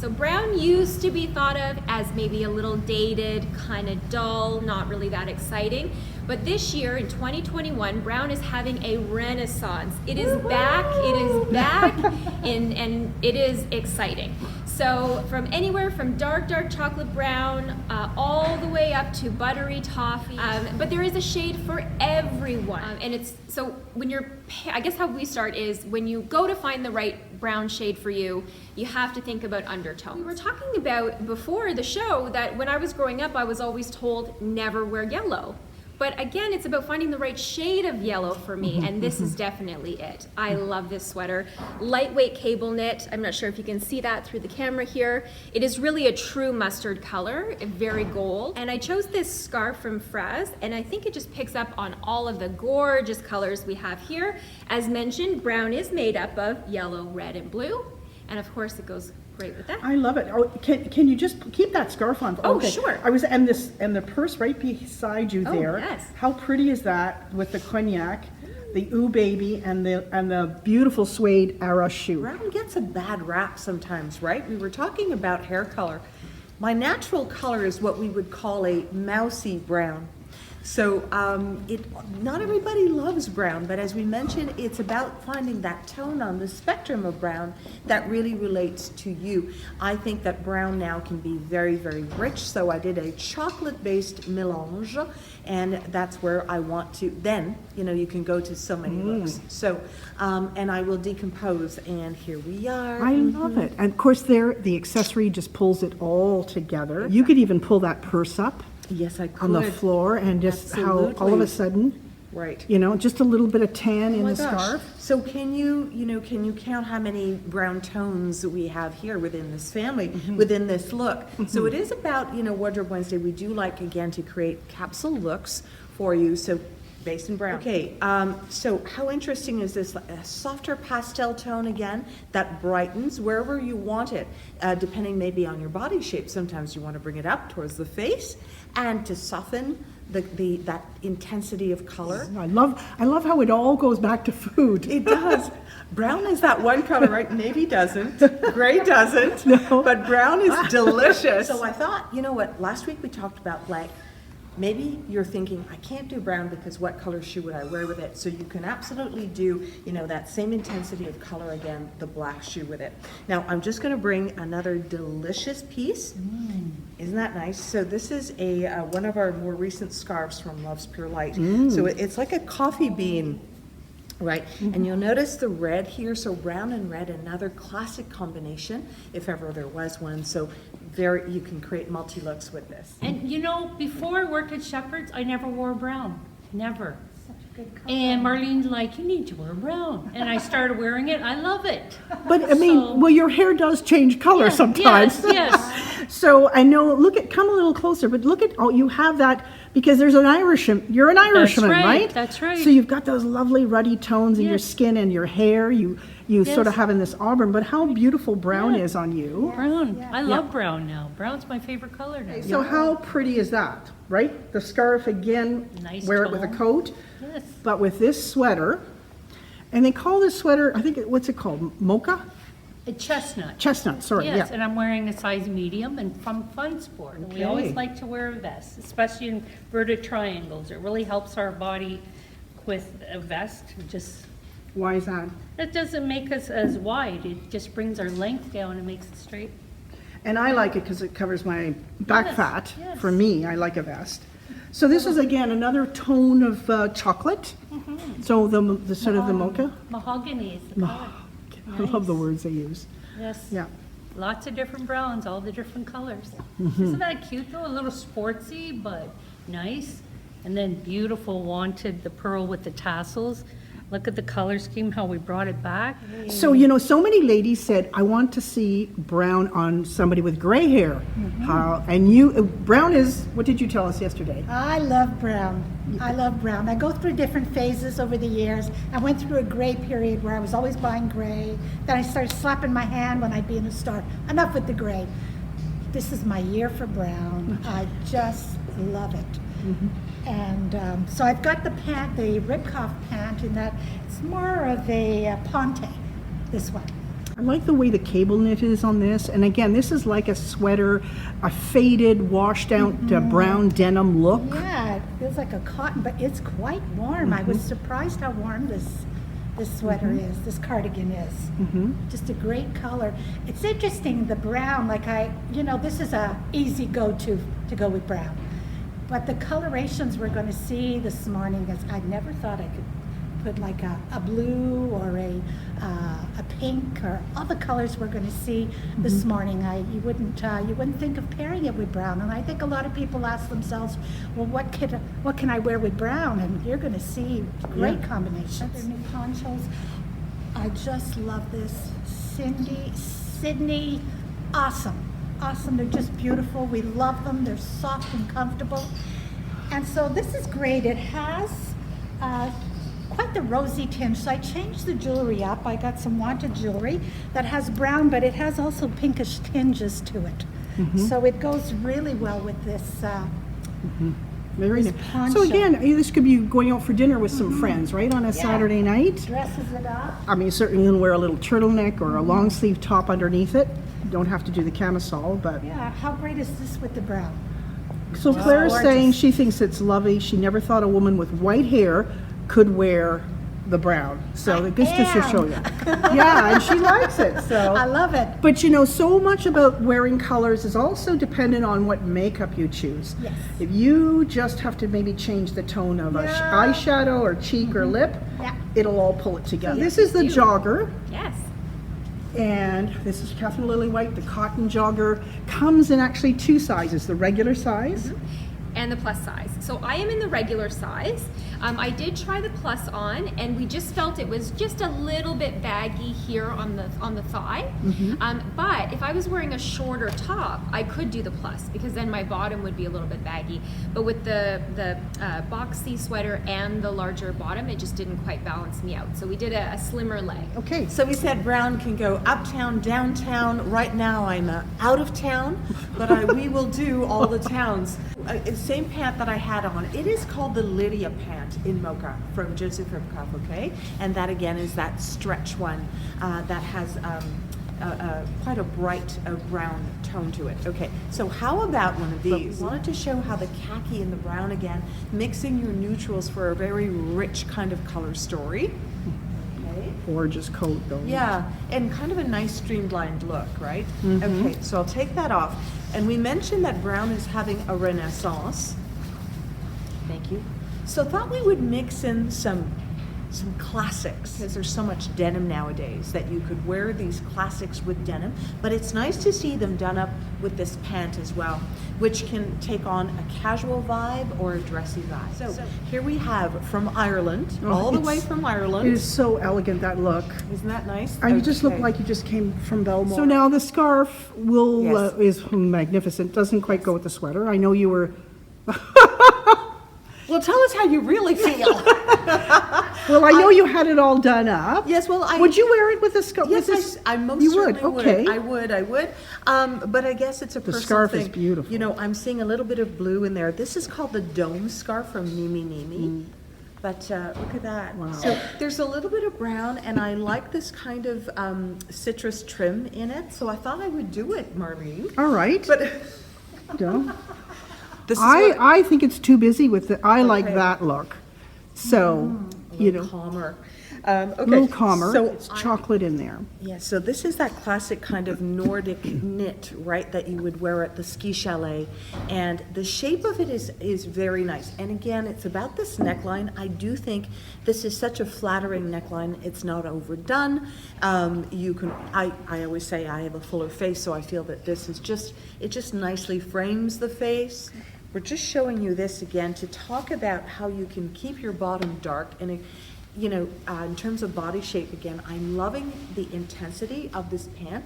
So brown used to be thought of as maybe a little dated, kind of dull, not really that exciting. But this year in 2021, brown is having a renaissance. It is back, and it is exciting. So from anywhere from dark chocolate brown, all the way up to buttery toffee. But there is a shade for everyone. And it's, so when you're, I guess how we start is when you go to find the right brown shade for you, you have to think about undertones. We were talking about before the show that when I was growing up, I was always told never wear yellow. But again, it's about finding the right shade of yellow for me, and this is definitely it. I love this sweater. Lightweight cable knit. I'm not sure if you can see that through the camera here. It is really a true mustard color, very gold. And I chose this scarf from Fraz, and I think it just picks up on all of the gorgeous colors we have here. As mentioned, brown is made up of yellow, red, and blue. And of course, it goes great with that. I love it. Oh, can you just keep that scarf on? Oh, okay. Sure. And the purse right beside you there. Yes. How pretty is that with the cognac, the ooh baby, and the beautiful suede Ara shoe. Brown gets a bad rap sometimes, right? We were talking about hair color. My natural color is what we would call a mousy brown. So not everybody loves brown, but as we mentioned, it's about finding that tone on the spectrum of brown that really relates to you. I think that brown now can be very, very rich, so I did a chocolate-based mélange, and that's where I want to, then, you can go to so many looks. So, and I will decompose, and here we are. I love it. And of course the accessory just pulls it all together. You could even pull that purse up. Yes, I could. On the floor, and just Absolutely. how all of a sudden, right, just a little bit of tan in the scarf. So can you count how many brown tones we have here within this family, within this look? So it is about, Wardrobe Wednesday, we do like, again, to create capsule looks for you, so based in brown. Okay, so how interesting is this? A softer pastel tone again that brightens wherever you want it, depending maybe on your body shape. Sometimes you want to bring it up towards the face and to soften that intensity of color. I love how it all goes back to food. It does. Brown is that one color, right? Navy doesn't, gray doesn't, no. But brown is delicious. So I thought, what, last week we talked about black. Maybe you're thinking, I can't do brown because what color shoe would I wear with it? So you can absolutely do, that same intensity of color again, the black shoe with it. Now, I'm just going to bring another delicious piece. Isn't that nice? So this is one of our more recent scarves from Love's Pure Light. So it's like a coffee bean. Right, and you'll notice the red here, so brown and red, another classic combination, if ever there was one. So you can create multi-looks with this. And before I worked at Shepherd's, I never wore brown, never. And Marlene's like, you need to wear brown. And I started wearing it, I love it. But your hair does change color sometimes. Yes. So I know, come a little closer, but look at, you have that, because you're an Irishman, right? That's right. So you've got those lovely ruddy tones in your skin and your hair, you sort of have in this auburn, but how beautiful brown is on you. Brown, I love brown now. Brown's my favorite color now. So how pretty is that, right? The scarf again, Nice wear it with a tone. coat, Yes. but with this sweater, and they call this sweater, I think, what's it called, Mocha? A chestnut. Chestnut, sorry, Yes, yeah. and I'm wearing a size medium and from Fun Sport. And we always like to wear a vest, especially in inverted triangles. It really helps our body with a vest. Why is that? It doesn't make us as wide. It just brings our length down and makes it straight. And I like it because it covers my back Yes, fat. yes. For me, I like a vest. So this is again another tone of chocolate. So the sort of the mocha. Mahogany is the color. I love the words they use. Yes. Yeah. Lots of different browns, all the different colors. Isn't that cute though? A little sportsy, but nice. And then beautiful wanted, the pearl with the tassels. Look at the color scheme, how we brought it back. So, so many ladies said, I want to see brown on somebody with gray hair. Brown is, what did you tell us yesterday? I love brown. I love brown. I go through different phases over the years. I went through a gray period where I was always buying gray. Then I started slapping my hand when I'd be in the store. Enough with the gray. This is my year for brown. I just love it. And so I've got the pant, the rib cuff pant, in that it's more of a Pant, this one. I like the way the cable knit is on this. And again, this is like a sweater, a faded, washed out brown denim look. Yeah, it feels like a cotton, but it's quite warm. I was surprised how warm this sweater is, this cardigan is. Just a great color. It's interesting, the brown, like this is a easy go-to to go with brown. But the colorations we're going to see this morning is, I never thought I could put like a blue or a pink, or all the colors we're going to see this morning. You wouldn't think of pairing it with brown, and I think a lot of people ask themselves, well, what can I wear with brown? And you're going to see great combinations. Their new ponchos, I just love this. Sydney, awesome. They're just beautiful. We love them. They're soft and comfortable. And so this is great. It has quite the rosy tinge. So I changed the jewelry up. I got some wanted jewelry that has brown, but it has also pinkish tinges to it. So it goes really well with this. Very This nice. poncho. So again, this could be going out for dinner with some friends, right, on a Saturday night. Dresses it up. I mean, certainly you can wear a little turtleneck or a long sleeve top underneath it. You don't have to do the camisole, but. Yeah, how great is this with the brown? So Claire is Gorgeous. saying she thinks it's lovely. She never thought a woman with white hair could wear the brown. So it goes to show you. Yeah, and she likes it. I So, love it. but so much about wearing colors is also dependent on what makeup you choose. Yes. If you just have to maybe change the tone of a eyeshadow or cheek or lip, Yeah. it'll all pull it together. This is the jogger. Yes. And this is Catherine Lillywhite. The cotton jogger comes in actually two sizes, the regular size. And the plus size. So I am in the regular size. I did try the plus on, and we just felt it was just a little bit baggy here on the thigh. But if I was wearing a shorter top, I could do the plus, because then my bottom would be a little bit baggy. But with the boxy sweater and the larger bottom, it just didn't quite balance me out. So we did a slimmer leg. Okay. So we said brown can go uptown, downtown. Right now I'm out of town, but we will do all the towns. Same pant that I had on. It is called the Lydia pant in Mocha from Joseph Ribkoff, okay? And that again is that stretch one that has quite a bright brown tone to it. Okay, so how about one of these? I wanted to show how the khaki and the brown again, mixing your neutrals for a very rich kind of color story. Okay. Gorgeous coat though. Yeah, and kind of a nice streamlined look, right? Okay, so I'll take that off. And we mentioned that brown is having a renaissance. Thank you. So thought we would mix in some classics, because there's so much denim nowadays that you could wear these classics with denim, but it's nice to see them done up with this pant as well, which can take on a casual vibe or a dressy vibe. So here we have from Ireland, all the way from Ireland. It is so elegant, that look. Isn't that nice? And you just look Okay. like you just came from Belmore. So now the scarf is magnificent. Doesn't quite go with the sweater. I know you were. Well, tell us how you really feel. Well, I know you had it all done up. Yes, well, Would you wear it with a scarf? Yes, I most you would. certainly Okay. I would. But I guess it's a personal scarf thing. is beautiful. You know, I'm seeing a little bit of blue in there. This is called the dome scarf from Nimi Nimi. But look at that. Wow. So there's a little bit of brown, and I like this kind of citrus trim in it. So I thought I would do it, Marlene. All right. But No. this is what, I think it's too busy with the. I like Okay. that look. So calmer. a Okay. little calmer. So It's chocolate in there. Yeah, so this is that classic kind of Nordic knit, right, that you would wear at the ski chalet. And the shape of it is very nice. And again, it's about this neckline. I do think this is such a flattering neckline. It's not overdone. I always say I have a fuller face, so I feel that this is it just nicely frames the face. We're just showing you this again to talk about how you can keep your bottom dark. And in terms of body shape, again, I'm loving the intensity of this pant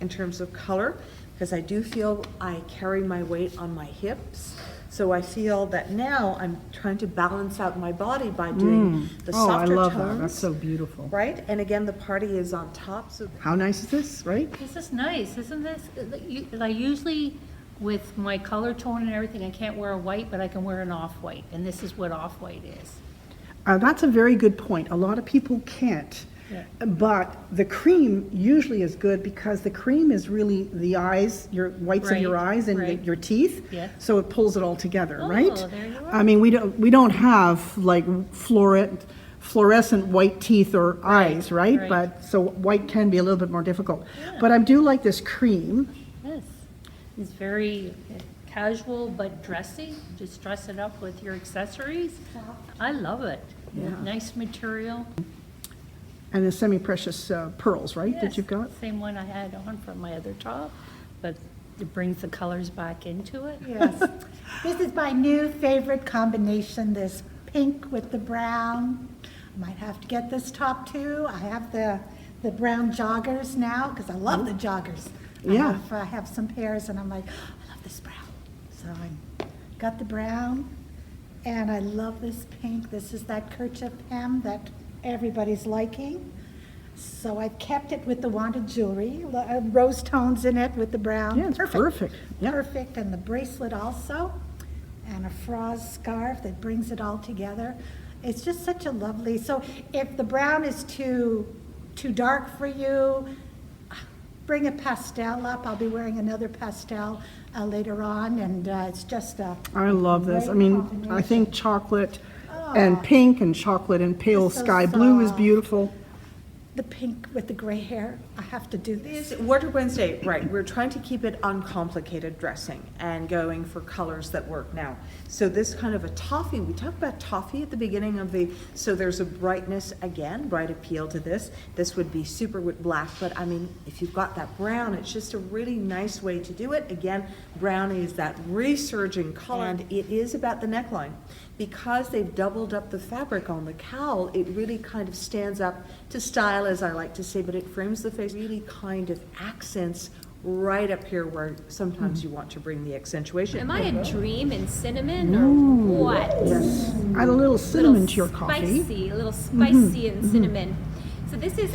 in terms of color, because I do feel I carry my weight on my hips. So I feel that now I'm trying to balance out my body by doing the softer I love tones. that. That's so beautiful. Right? And again, the party is on top. So How nice is this, right? This is nice, isn't this? I usually, with my color tone and everything, I can't wear a white, but I can wear an off-white, and this is what off-white is. That's a very good point. A lot of people can't. But the cream usually is good because the cream is really the eyes, your whites of your Right, eyes and right. your teeth. Yeah. So it pulls it all together, Oh, right? there you are. I mean, we don't have like fluorescent white teeth or eyes, right? right. But so white can be a little bit more difficult. But I do like this cream. Yes, it's very casual but dressy. Just dress it up with your accessories. I love it. Yeah. Nice material. And the semi-precious pearls, right, that Yes, you've got? Same one I had on from my other top, but it brings the colors back into it. Yes. This is my new favorite combination, this pink with the brown. I might have to get this top too. I have the brown joggers now, because I love the joggers. Yeah. I have some pairs and I'm like, I love this brown. So I got the brown and I love this pink. This is that kerchief hem that everybody's liking. So I've kept it with the wanted jewelry, rose tones in it with the brown. Yeah, it's perfect. Yeah. Perfect, and the bracelet also, and a froze scarf that brings it all together. It's just such a lovely, so if the brown is too dark for you, bring a pastel up. I'll be wearing another pastel later on, and it's just a I love this. I great mean, I combination. think chocolate and pink and chocolate and pale It's so sky blue is soft. beautiful. The pink with the gray hair, I have to do this. It's Wardrobe Wednesday, right, we're trying to keep it uncomplicated dressing and going for colors that work now. So this kind of a toffee, we talked about toffee at the beginning of so there's a brightness again, bright appeal to this. This would be super with black, but I mean, if you've got that brown, it's just a really nice way to do it. Again, brown is that resurging color, and it is about the neckline. Because they've doubled up the fabric on the cowl, it really kind of stands up to style, as I like to say, but it frames the face, really kind of accents right up here where sometimes you want to bring the accentuation. Am I a dream in cinnamon or what? Add a little cinnamon to your coffee. Spicy, a little spicy and cinnamon. So this is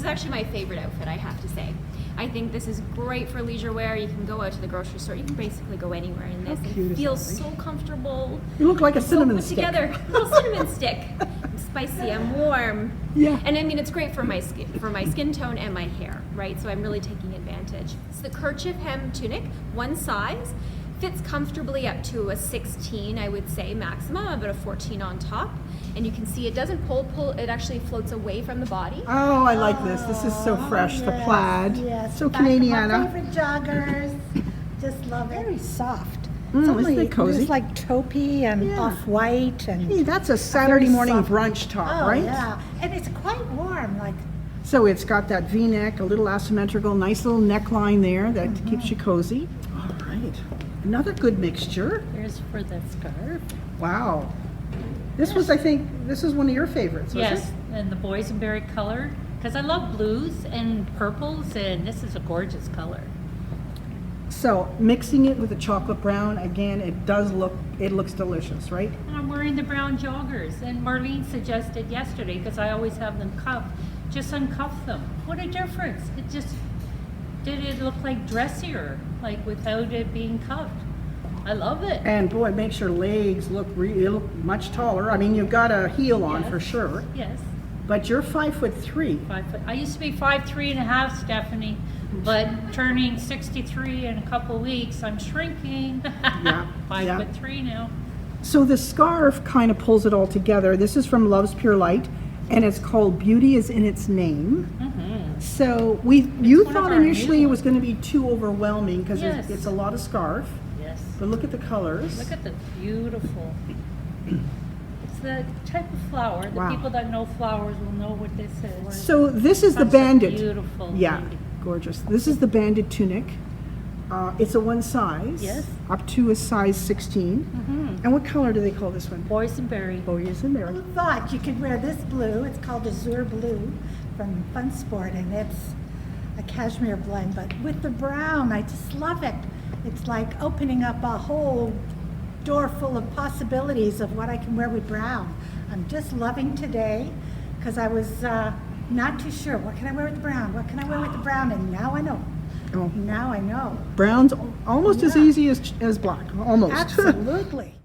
actually my favorite outfit, I have to say. I think this is great for leisure wear. You can go out to the grocery store. You can basically go anywhere in this. cute It is feels that, so comfortable. You look like a So cinnamon put stick. together, a little cinnamon stick. I'm spicy, I'm warm. Yeah. And I mean, it's great for my skin tone and my hair, right? So I'm really taking advantage. It's the Kerchief Hem Tunic, one size. Fits comfortably up to a 16, I would say, maximum, about a 14 on top. And you can see it doesn't pull, it actually floats away from the body. Oh, I like this. This is so fresh, the plaid. Yes, So back to my Canadiana. favorite joggers. Just love it. Very soft. Isn't it cozy? It's like taupey and Yeah. off-white and. Hey, that's a Saturday morning soft. brunch top, Oh, right? yeah, and it's quite warm, like, So it's got that V-neck, a little asymmetrical, nice little neckline there that keeps you cozy. All right. Another good mixture. Here's for the scarf. Wow. This was, I think, this is one of your favorites, was Yes, it? and the boysenberry color, because I love blues and purples, and this is a gorgeous color. So mixing it with the chocolate brown, again, it looks delicious, right? And I'm wearing the brown joggers, and Marlene suggested yesterday, because I always have them cuffed, just uncuff them. What a difference. Did it look like dressier, like without it being cuffed? I love it. And boy, it makes your legs look much taller. I mean, you've got a heel on Yes. for sure, Yes, but you're 5'3". 5 foot. I used to be 5'3.5", Stephanie, but turning 63 in a couple weeks, I'm shrinking. Yeah, 5'3" now. So the scarf kind of pulls it all together. This is from Love's Pure Light, and it's called Beauty is in Its Name. So you one of thought our initially new it was going to be too overwhelming because Yes. it's a lot of scarf, Yes. but look at the colors. Look at the beautiful. It's the type of flower. The Wow. people that know flowers will know what this is. So this is the Such a banded. beautiful Yeah, lady. gorgeous. This is the banded tunic. It's a one size. Yes. Up to a size 16. And what color do they call this one? Boysenberry. Boysenberry. who thought you could wear this blue? It's called Azure Blue from Fun Sport, and it's a cashmere blend, but with the brown, I just love it. It's like opening up a whole door full of possibilities of what I can wear with brown. I'm just loving today, because I was not too sure, what can I wear with the brown? What can I wear with the brown? And now I know. Oh. Now I know. Brown's almost as Yeah. easy as black, almost. Absolutely.